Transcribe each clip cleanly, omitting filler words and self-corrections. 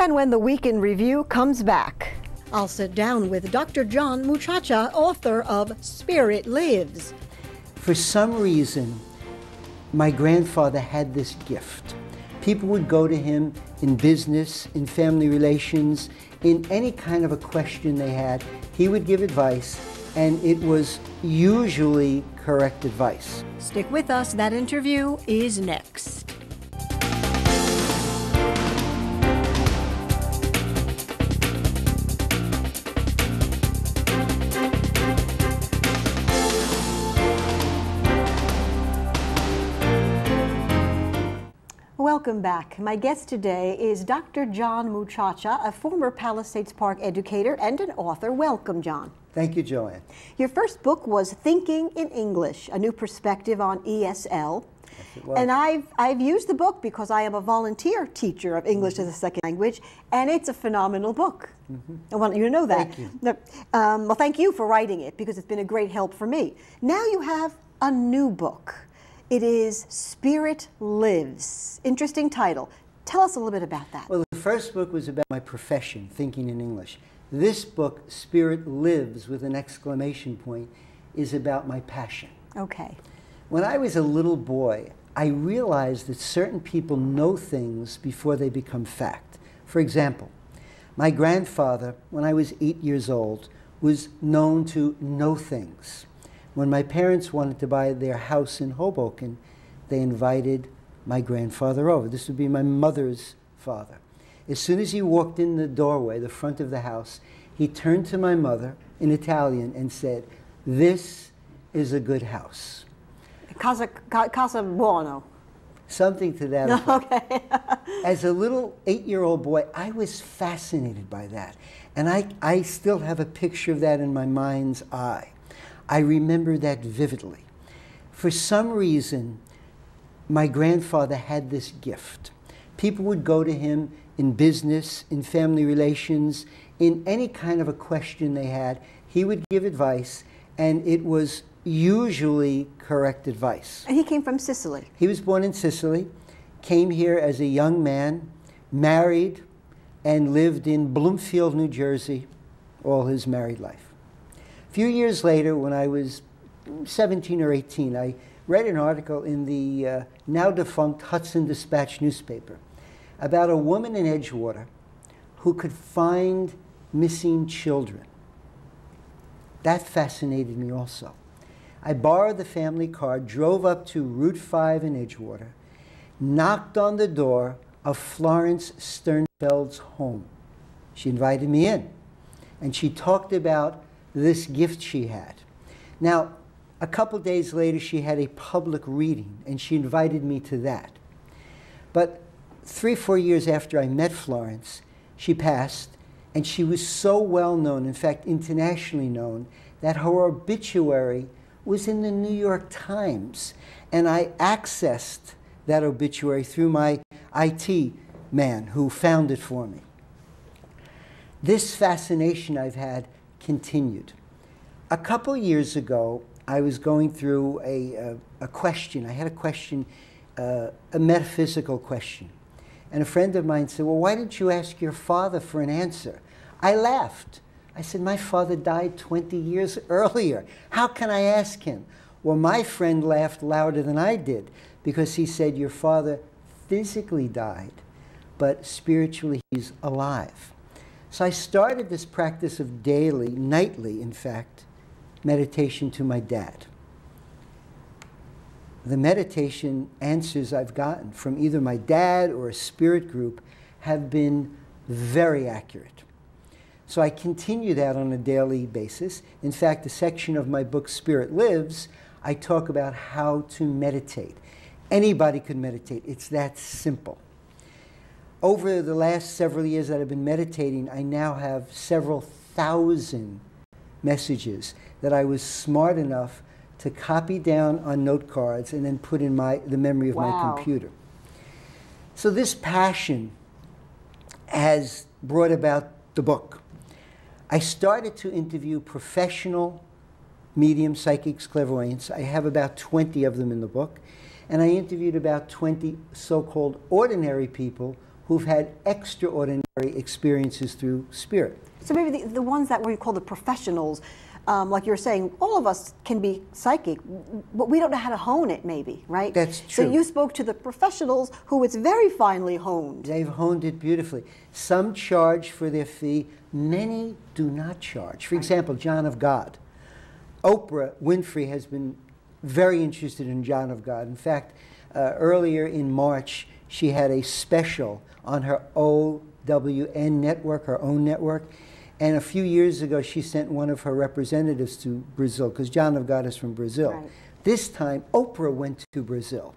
And when the Week in Review comes back, I'll sit down with Dr. John Muciaccia, author of Spirit Lives. For some reason, my grandfather had this gift. People would go to him in business, in family relations, in any kind of a question they had. He would give advice, and it was usually correct advice. Stick with us. That interview is next. welcome back. My guest today is Dr. John Muciaccia, a former Palisades Park educator and an author. Welcome, John. Thank you, Joanne. Your first book was Thinking in English, A New Perspective on ESL. Yes, it was. And I've used the book because I am a volunteer teacher of English as a second language, and it's a phenomenal book. I want you to know that. Thank you. Well, thank you for writing it because it's been a great help for me. Now you have a new book. It is Spirit Lives. Interesting title. Tell us a little bit about that. Well, the first book was about my profession, thinking in English. This book, Spirit Lives, with an exclamation point, is about my passion. Okay. When I was a little boy, I realized that certain people know things before they become fact. For example, my grandfather, when I was 8 years old, was known to know things. When my parents wanted to buy their house in Hoboken, they invited my grandfather over. This would be my mother's father. As soon as he walked in the doorway, the front of the house, he turned to my mother in Italian and said, "This is a good house." Casa buono. Something to that effect. Okay. As a little 8-year-old boy, I was fascinated by that. And I still have a picture of that in my mind's eye. I remember that vividly. For some reason, my grandfather had this gift. People would go to him in business, in family relations, in any kind of a question they had. He would give advice, and it was usually correct advice. And he came from Sicily. He was born in Sicily, came here as a young man, married, and lived in Bloomfield, New Jersey, all his married life. A few years later, when I was 17 or 18, I read an article in the now defunct Hudson Dispatch newspaper about a woman in Edgewater who could find missing children. That fascinated me also. I borrowed the family car, drove up to Route 5 in Edgewater, knocked on the door of Florence Sternfeld's home. She invited me in, and she talked about this gift she had. Now, a couple days later, she had a public reading, and she invited me to that. But 3 or 4 years after I met Florence, she passed, and she was so well known, in fact, internationally known, that her obituary was in the New York Times. And I accessed that obituary through my IT man who found it for me. This fascination I've had continued. A couple years ago, I was going through a question. I had a question, a metaphysical question. And a friend of mine said, "Well, why didn't you ask your father for an answer?" I laughed. I said, "My father died 20 years earlier. How can I ask him?" Well, my friend laughed louder than I did because he said, "Your father physically died, but spiritually he's alive." So I started this practice of daily, nightly, in fact, meditation to my dad. The meditation answers I've gotten from either my dad or a spirit group have been very accurate. So I continue that on a daily basis. In fact, a section of my book, Spirit Lives, I talk about how to meditate. Anybody can meditate. It's that simple. Over the last several years that I've been meditating, I now have several thousand messages that I was smart enough to copy down on note cards and then put in the memory of my computer. So this passion has brought about the book. I started to interview professional medium psychics, clairvoyants. I have about 20 of them in the book. And I interviewed about 20 so-called ordinary people who've had extraordinary experiences through spirit. So maybe the ones that we call the professionals, like you're saying, all of us can be psychic, but we don't know how to hone it maybe, right? That's true. So you spoke to the professionals who it's very finely honed. They've honed it beautifully. Some charge for their fee, many do not charge. For example, John of God. Oprah Winfrey has been very interested in John of God. In fact, earlier in March, she had a special on her OWN network, her own network. And a few years ago, she sent one of her representatives to Brazil, because John of God is from Brazil. Right. This time, Oprah went to Brazil.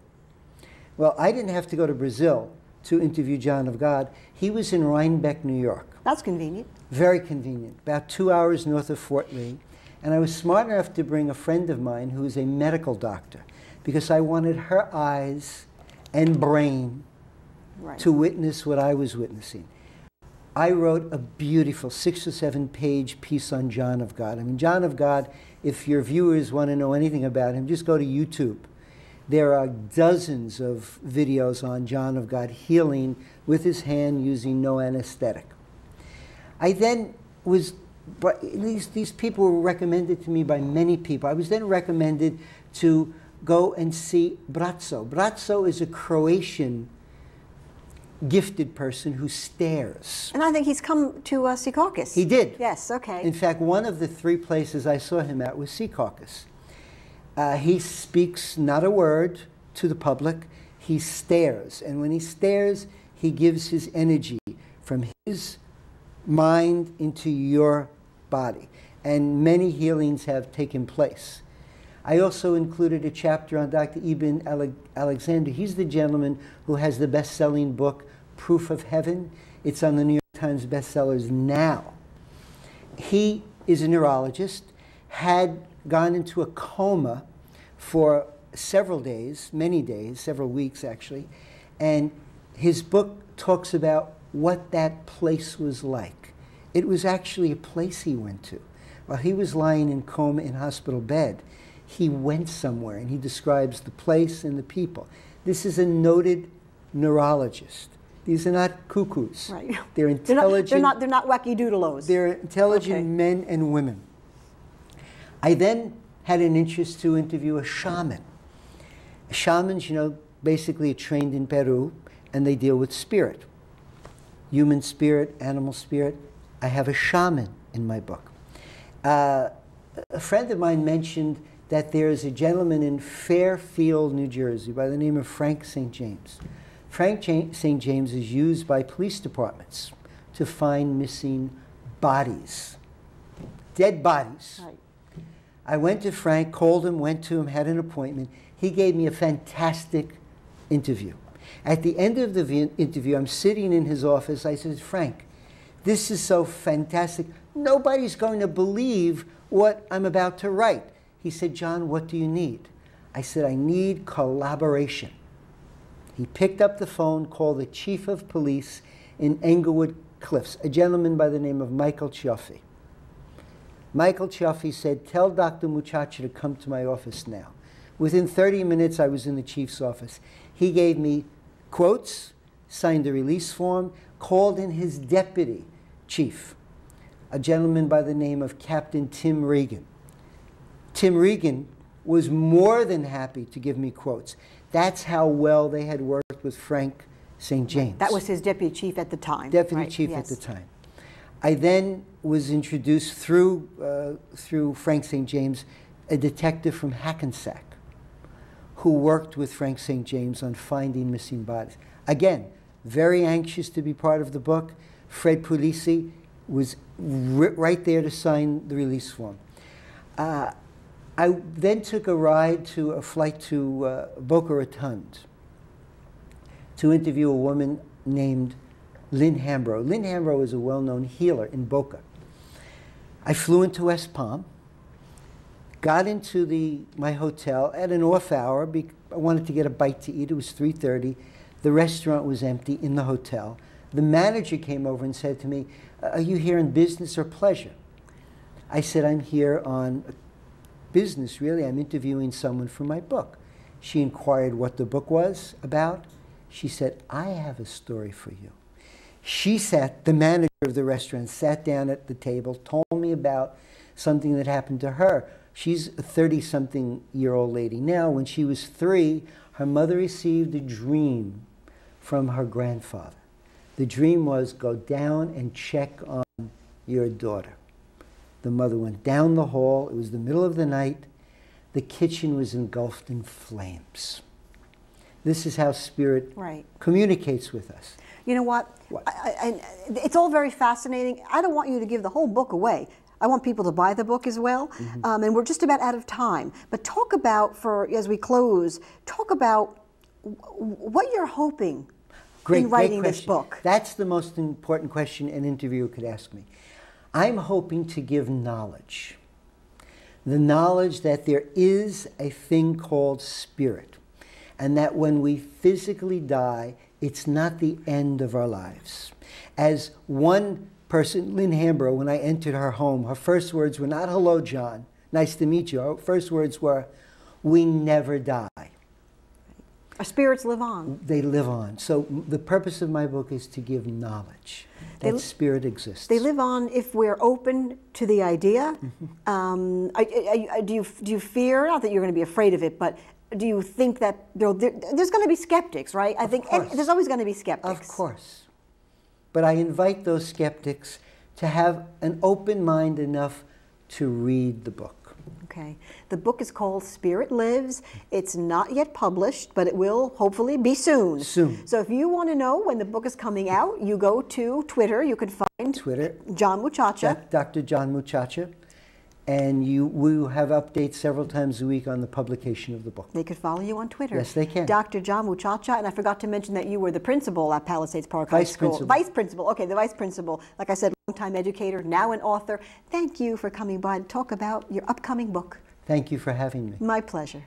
Well, I didn't have to go to Brazil to interview John of God. He was in Rhinebeck, New York. That's convenient. Very convenient, about 2 hours north of Fort Lee. And I was smart enough to bring a friend of mine who is a medical doctor, because I wanted her eyes and brain to witness what I was witnessing. I wrote a beautiful 6 or 7 page piece on John of God. I mean, John of God, if your viewers want to know anything about him, just go to YouTube. There are dozens of videos on John of God healing with his hand using no anesthetic. I then was, but these people were recommended to me by many people. I was then recommended to go and see Braco. Braco is a Croatian gifted person who stares. And I think he's come to Secaucus. He did. Yes, okay. In fact, one of the 3 places I saw him at was Secaucus. He speaks not a word to the public. He stares. And when he stares, he gives his energy from his mind into your body. And many healings have taken place. I also included a chapter on Dr. Ibn Alexander. He's the gentleman who has the best-selling book, Proof of Heaven. It's on the New York Times bestsellers now. He is a neurologist, had gone into a coma for several days, many days, several weeks actually, and his book talks about what that place was like. It was actually a place he went to. While he was lying in coma in hospital bed, he went somewhere, and he describes the place and the people. This is a noted neurologist. These are not cuckoos. Right. They're intelligent. They're not wacky doodlos. They're intelligent men and women. I then had an interest to interview a shaman. Shamans, you know, basically are trained in Peru, and they deal with spirit. Human spirit, animal spirit. I have a shaman in my book. A friend of mine mentioned that there is a gentleman in Fairfield, New Jersey, by the name of Frank St. James. Frank St. James is used by police departments to find missing bodies, dead bodies. Right. I went to Frank, called him, went to him, had an appointment. He gave me a fantastic interview. At the end of the interview, I'm sitting in his office. I said, Frank, this is so fantastic. Nobody's going to believe what I'm about to write. He said, John, what do you need? I said, I need collaboration. He picked up the phone, called the chief of police in Englewood Cliffs, a gentleman by the name of Michael Cioffi. Michael Cioffi said, tell Dr. Muciaccia to come to my office now. Within 30 minutes, I was in the chief's office. He gave me quotes, signed a release form, called in his deputy chief, a gentleman by the name of Captain Tim Regan. Tim Regan was more than happy to give me quotes. That's how well they had worked with Frank St. James. That was his deputy chief at the time. Deputy chief at the time. I then was introduced through Frank St. James, a detective from Hackensack, who worked with Frank St. James on finding missing bodies. Again, very anxious to be part of the book. Fred Puglisi was right there to sign the release form. I then took a flight to Boca Raton to interview a woman named Lynn Hambro. Lynn Hambro is a well-known healer in Boca. I flew into West Palm, got into my hotel at an off hour. I wanted to get a bite to eat. It was 3:30. The restaurant was empty in the hotel. The manager came over and said to me, are you here in business or pleasure? I said, I'm here on business, really. I'm interviewing someone for my book. She inquired what the book was about. She said, I have a story for you. The manager of the restaurant, sat down at the table, told me about something that happened to her. She's a 30-something-year-old lady now. When she was 3, her mother received a dream from her grandfather. The dream was, go down and check on your daughter. The mother went down the hall. It was the middle of the night. The kitchen was engulfed in flames. This is how spirit communicates with us. You know what? It's all very fascinating. I don't want you to give the whole book away. I want people to buy the book as well. And we're just about out of time. But talk about, as we close, talk about what you're hoping in writing this book. That's the most important question an interviewer could ask me. I'm hoping to give knowledge. The knowledge that there is a thing called spirit. And that when we physically die, it's not the end of our lives. As one person, Lynn Hambro, when I entered her home, her first words were not, hello, John, nice to meet you. Her first words were, we never die. Our spirits live on. They live on. So the purpose of my book is to give knowledge that spirit exists. They live on if we're open to the idea. Do you fear, not that you're going to be afraid of it, but do you think that there's going to be skeptics, right? I think there's always going to be skeptics. Of course. But I invite those skeptics to have an open mind enough to read the book. Okay. The book is called Spirit Lives. It's not yet published, but it will hopefully be soon. Soon. So if you want to know when the book is coming out, you go to Twitter. You can find John Muciaccia. Dr. John Muciaccia. And we will have updates several times a week on the publication of the book. They could follow you on Twitter. Yes, they can. Dr. John Muciaccia, and I forgot to mention that you were the principal at Palisades Park High School. Principal. Vice principal. Okay, the vice principal. Like I said, longtime educator, now an author. Thank you for coming by to talk about your upcoming book. Thank you for having me. My pleasure.